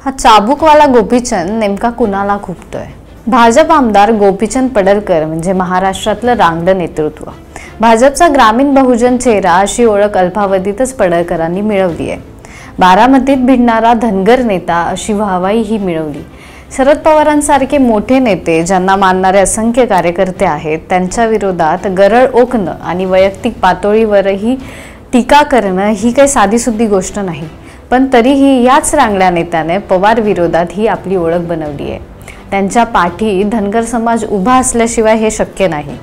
हा चाबूकवाला गोपीचंद नेमका कुणाला खुपतोय? भाजप आमदार गोपीचंद पडळकर म्हणजे महाराष्ट्रातलं रांगडं नेतृत्व, भाजपचा ग्रामीण बहुजन चेहरा अशी ओळख अल्पावधीतच पडळकरांनी मिळवली आहे. बारामतीत भिडणारा धनगर नेता अशी वाहवाही ही मिळवली. शरद पवारांसारखे मोठे नेते ज्यांना मानणारे असंख्य कार्यकर्ते आहेत, त्यांच्या विरोधात गरळ ओकणं आणि वैयक्तिक पातळीवरही टीका करणं ही काही साधीसुद्धी गोष्ट नाही. पण तरीही याच रांगड्या नेत्याने पवार विरोधात ही आपली ओळख बनवली आहे. त्यांच्या पाठी धनगर समाज उभा असल्याशिवाय हे शक्य नाही.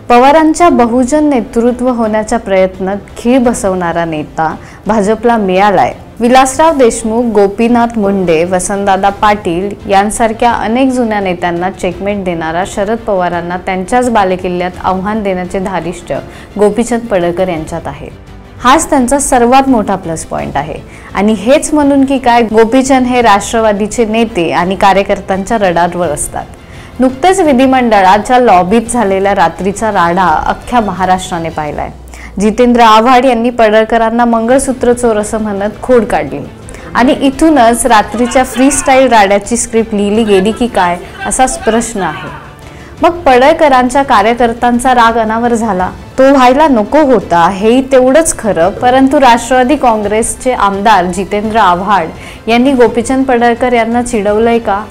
पवारांच्या बहुजन नेतृत्व होण्याच्या प्रयत्नात खीळ बसवणारा नेता भाजपला मिळालाय. विलासराव देशमुख, गोपीनाथ मुंडे, वसंतदादा पाटील यांसारख्या अनेक जुन्या नेत्यांना चेकमेट देणारा शरद पवारांना त्यांच्याच बालेकिल्ल्यात आव्हान देण्याचे धारिष्ट गोपीचंद पडळकर यांच्यात आहे. हाच त्यांचा सर्वात मोठा प्लस पॉइंट आहे. आणि हेच म्हणून की काय, गोपीचंद हे राष्ट्रवादीचे नेते आणि कार्यकर्त्यांच्या रडारवर असतात. नुकतेच विधिमंडळाच्या लॉबीत झालेला रात्रीचा राडा अख्ख्या महाराष्ट्राने पाहिलाय. जितेंद्र आव्हाड यांनी पडळकरांना मंगळसूत्र चोर असं म्हणत खोड काढली आणि इथूनच रात्रीच्या फ्रीस्टाईल राड्याची स्क्रिप्ट लिहिली गेली की काय असाच प्रश्न आहे. मग पडळकरांच्या कार्यकर्त्यांचा राग अनावर झाला, तो व्हायला नको होता हेही तेवढंच खरं. परंतु राष्ट्रवादी काँग्रेसचे आमदार जितेंद्र आव्हाड यांनी गोपीचंद पडळकर यांना चिडवलंय का?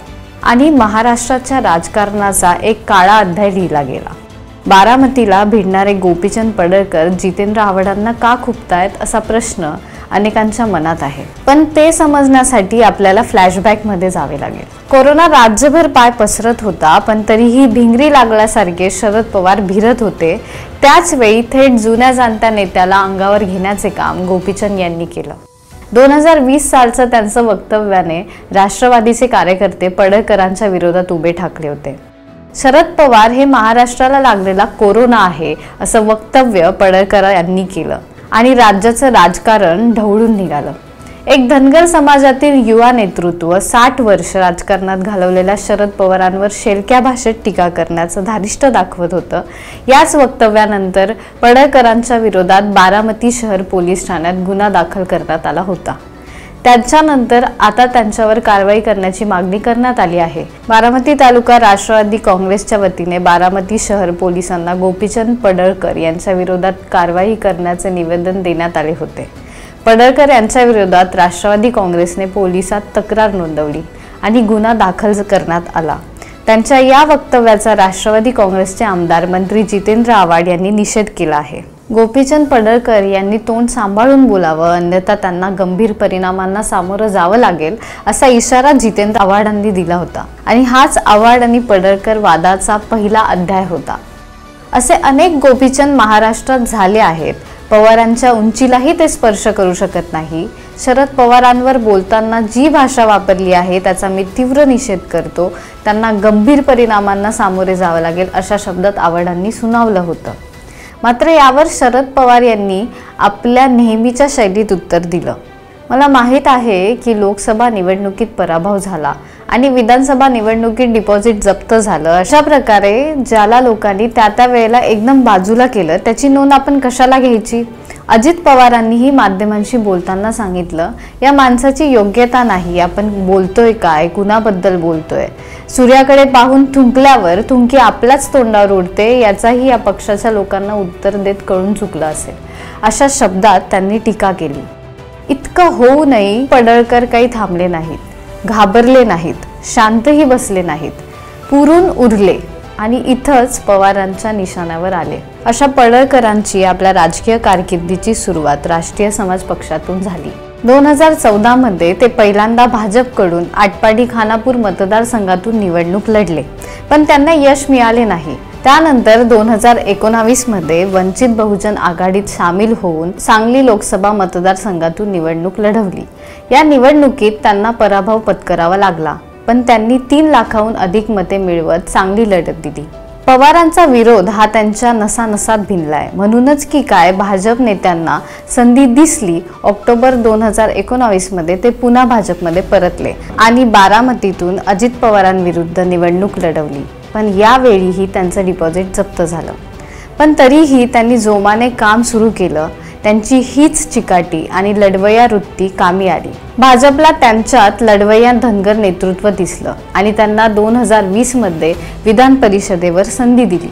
आणि महाराष्ट्राच्या राजकारणाचा एक काळा अध्याय लिहिला गेला. बारामतीला भिडणारे गोपीचंद पडळकर जितेंद्र आव्हाडांना का खुपतायत असा प्रश्न अनेकांच्या मनात आहे. पण ते समजण्यासाठी आपल्याला फ्लॅशबॅकमध्ये जावे लागेल. कोरोना राज्यभर पाय पसरत होता, पण तरीही भिंगरी लागल्यासारखे शरद पवार भिरत होते. त्याच वेळी थेट जुन्या जाणत्या नेत्याला अंगावर घेण्याचे काम गोपीचंद यांनी केलं. 2020 सालचं त्यांचं वक्तव्याने राष्ट्रवादीचे कार्यकर्ते पडळकरांच्या विरोधात उभे ठाकले होते. शरद पवार हे महाराष्ट्राला लागलेला कोरोना आहे असं वक्तव्य पडळकर यांनी केलं आणि राज्याचं राजकारण ढवळून निघालं. एक धनगर समाजातील युवा नेतृत्व 60 वर्ष राजकारणात घालवलेल्या शरद पवारांवर शेलक्या भाषेत टीका करण्याचं धारिष्ट दाखवत होतं. याच वक्तव्यानंतर पडळकरांच्या विरोधात बारामती शहर पोलीस ठाण्यात गुन्हा दाखल करण्यात आला होता. त्याच्यानंतर आता त्यांच्यावर कारवाई करण्याची मागणी करण्यात आली आहे. बारामती तालुका राष्ट्रवादी काँग्रेसच्या वतीने बारामती शहर पोलिसांना गोपीचंद पडळकर यांच्या विरोधात कारवाई करण्याचे निवेदन देण्यात आले होते. पडळकर यांच्या विरोधात राष्ट्रवादी काँग्रेसने पोलिसात तक्रार नोंदवली आणि गुन्हा दाखल करण्यात आला. त्यांच्या या वक्तव्याचा राष्ट्रवादी काँग्रेसचे आमदार मंत्री जितेंद्र आव्हाड यांनी निषेध केला आहे. गोपीचंद पडळकर यांनी तोंड सांभाळून बोलावं, अन्यथा त्यांना गंभीर परिणामांना सामोरं जावं लागेल असा इशारा जितेंद्र आव्हाडांनी दिला होता. आणि हाच आव्हाड आणि पडळकर वादाचा पहिला अध्याय होता. असे अनेक गोपीचंद महाराष्ट्रात झाले आहेत. पवारांच्या उंचीलाही ते स्पर्श करू शकत नाही. शरद पवारांवर बोलताना जी भाषा वापरली आहे त्याचा मी तीव्र निषेध करतो. त्यांना गंभीर परिणामांना सामोरे जावं लागेल अशा शब्दात आव्हाडांनी सुनावलं होतं. मात्र यावर शरद पवार यांनी आपल्या नेहमीच्या शैलीत उत्तर दिलं. मला माहीत आहे की लोकसभा निवडणुकीत पराभव झाला आणि विधानसभा निवडणुकीत डिपॉझिट जप्त झालं. अशा प्रकारे ज्याला लोकांनी त्या वेळेला एकदम बाजूला केलं त्याची नोंद आपण कशाला घ्यायची? अजित पवारांनीही माध्यमांशी बोलताना सांगितलं, या माणसाची योग्यता नाही. आपण बोलतोय काय, कुणाबद्दल बोलतोय? सूर्याकडे पाहून थुंकल्यावर थुंकी आपल्याच तोंडावर उडते याचाही या पक्षाच्या लोकांना उत्तर देत कळून चुकलं असेल. अशा शब्दात त्यांनी टीका केली. इतकं होऊनही पडळकर काही थांबले नाहीत, घाबरले नाहीत, शांतही बसले नाहीत, पुरून उरले आणि इथंच पवारांच्या निशाण्यावर आले. अशा पडळकरांची आपल्या राजकीय कारकिर्दीची सुरुवात राष्ट्रीय समाज पक्षातून झाली. 2014 मध्ये ते पहिल्यांदा भाजपकडून आटपाडी खानापूर मतदारसंघातून निवडणूक लढले, पण त्यांना यश मिळाले नाही. त्यानंतर 2019 मध्ये वंचित बहुजन आघाडीत सामील होऊन सांगली लोकसभा मतदारसंघातून निवडणूक लढवली. या निवडणुकीत त्यांना पराभव पत्करावा लागला, पण त्यांनी 3 लाखाहून अधिक मते मिळवत चांगली लढत दिली. पवारांचा विरोध हा त्यांच्या नसानसात भिनलाय. म्हणूनच की काय, भाजप नेत्यांना संधी दिसली. ऑक्टोबर 2019 मध्ये ते पुन्हा भाजपमध्ये परतले आणि बारामतीतून अजित पवारांविरुद्ध निवडणूक लढवली. पण यावेळीही त्यांचं डिपॉझिट जप्त झालं. पण तरीही त्यांनी जोमाने काम सुरू केलं. त्यांची हीच चिकाटी आणि लढवय्या वृत्ती कामी आली। भाजपला त्यांच्यात लढवय्या धनगर नेतृत्व दिसलं आणि त्यांना 2020 मध्ये विधान परिषदेवर संधी दिली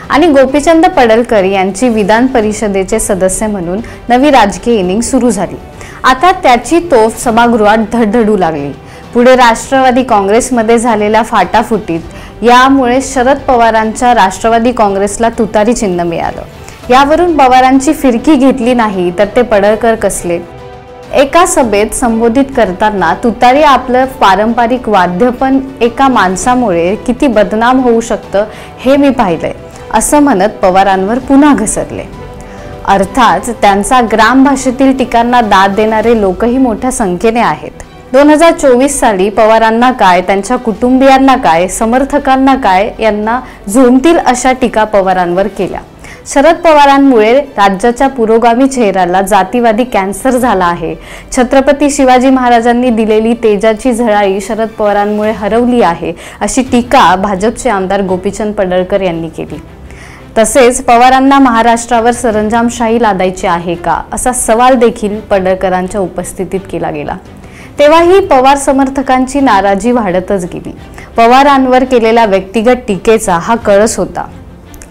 आणि गोपीचंद पडळकर यांची विधान परिषदेचे सदस्य म्हणून नवी राजकीय इनिंग सुरू झाली। आता त्याची तोफ सभागृहात धडधडू लागली। पुढे राष्ट्रवादी काँग्रेसमध्ये झालेल्या फाटाफुटीत यामुळे शरद पवारांच्या राष्ट्रवादी काँग्रेसला तुतारी चिन्ह मिळालं। यावरून पवारांची फिरकी घेतली नाही तर ते पडळकर कसले। एका सभेत संबोधित करताना तुतारी आपलं पारंपरिक वाद्य पण एका माणसामुळे किती बदनाम होऊ शकतं हे मी पाहिलंय असं म्हणत पवारांवर पुन्हा घसरले। अर्थात त्यांचा ग्राम भाषेतील टीकांना दाद देणारे लोकही मोठ्या संख्येने आहेत। 2024 साली पवारांना काय, त्यांच्या कुटुंबियांना काय, समर्थकांना काय यांना झोंबतील अशा टीका पवारांवर केल्या। शरद पवारांमुळे राज्याच्या पुरोगामी चेहऱ्याला जातीवादी कॅन्सर झाला आहे। छत्रपती शिवाजी महाराजांनी दिलेली तेजाची झळाळी शरद पवारांमुळे हरवली आहे अशी टीका भाजपचे आमदार गोपीचंद पडळकर यांनी केली। तसेच पवारांना महाराष्ट्रावर सरंजामशाही लादायची आहे का असा सवाल देखील पडळकरांच्या उपस्थितीत केला गेला। तेव्हाही पवार समर्थकांची नाराजी वाढतच गेली। पवारांवर केलेल्या व्यक्तिगत टीकेचा हा कळस होता।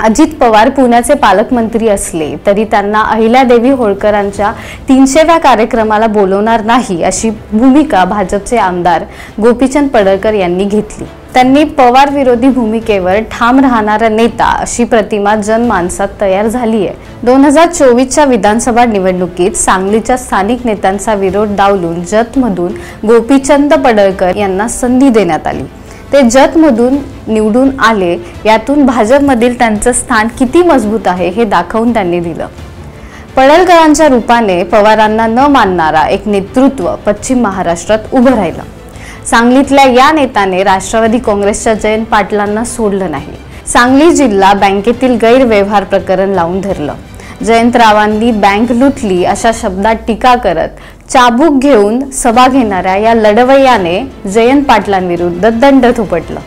अजित पवार पुण्याचे पालकमंत्री असले तरी त्यांना अहिल्यादेवी होळकरांच्या 300व्या कार्यक्रमाला बोलवणार नाही अशी भूमिका भाजपचे आमदार गोपीचंद पडळकर यांनी घेतली। त्यांनी पवार विरोधी भूमिकेवर ठाम राहणारा नेता अशी प्रतिमा जनमानसात तयार झाली आहे। 2024च्या विधानसभा निवडणुकीत सांगलीच्या स्थानिक नेत्यांचा विरोध डावलून जतमधून गोपीचंद पडळकर यांना संधी देण्यात आली। ते जतमधून निवडून आले, यातून भाजपमधील त्यांचं स्थान किती मजबूत आहे हे दाखवून त्यांनी दिलं। पडळकरांच्या रूपाने पवारांना न मानणारा एक नेतृत्व पश्चिम महाराष्ट्रात उभं राहिलं। सांगलीतल्या या नेत्याने राष्ट्रवादी काँग्रेसच्या जयंत पाटलांना सोडलं नाही। सांगली जिल्हा बँकेतील गैरव्यवहार प्रकरण लावून धरलं। जयंतरावांनी बँक लुटली अशा शब्दात टीका करत चाबूक घेऊन सभा घेणाऱ्या या लढवय्याने जयंत पाटलांविरुद्ध दंड थोपटलं।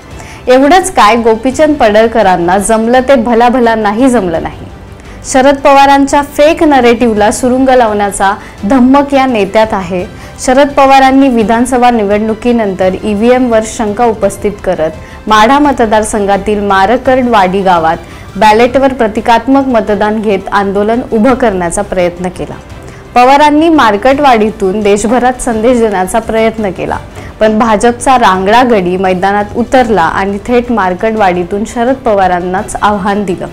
एवढंच काय, गोपीचंद पडळकरांना जमलं ते भला नाही जमलं नाही। शरद पवारांच्या फेक नरेटिव्हला सुरुंग लावण्याचा धम्मक या नेत्यात आहे। शरद पवारांनी विधानसभा निवडणुकीनंतर ईव्हीएम वर शंका उपस्थित करत माढा मतदारसंघातील मारकरवाडी गावात बॅलेटवर प्रतिकात्मक मतदान घेत आंदोलन उभं करण्याचा प्रयत्न केला। पवारांनी मार्केटवाडीतून देशभरात संदेश देण्याचा प्रयत्न केला, पण भाजपचा रांगडा गडी मैदानात उतरला आणि थेट मार्केटवाडीतून शरद पवारांनाच आव्हान दिलं।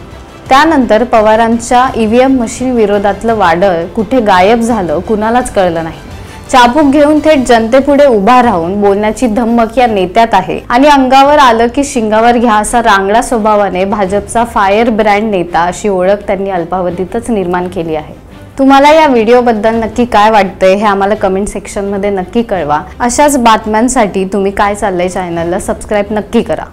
त्यानंतर पवारांच्या ईव्हीएम मशीन विरोधातलं वादळ कुठे गायब झालं कुणालाच कळलं नाही। चाबूक घेऊन थेट जनतेपुढे उभा राहून बोलण्याची धमक या नेत्यात आहे आणि अंगावर आलं की शिंगावर घ्या असा रांगडा स्वभावाने भाजपचा फायर ब्रँड नेता अशी ओळख त्यांनी अल्पावधीतच निर्माण केली आहे। तुम्हाला या व्हिडिओबद्दल नक्की काय वाटतंय हे आम्हाला कमेंट सेक्शन मध्ये नक्की कळवा। अशाच बातम्यांसाठी तुम्ही काय चाललंय चॅनलला सबस्क्राइब नक्की करा।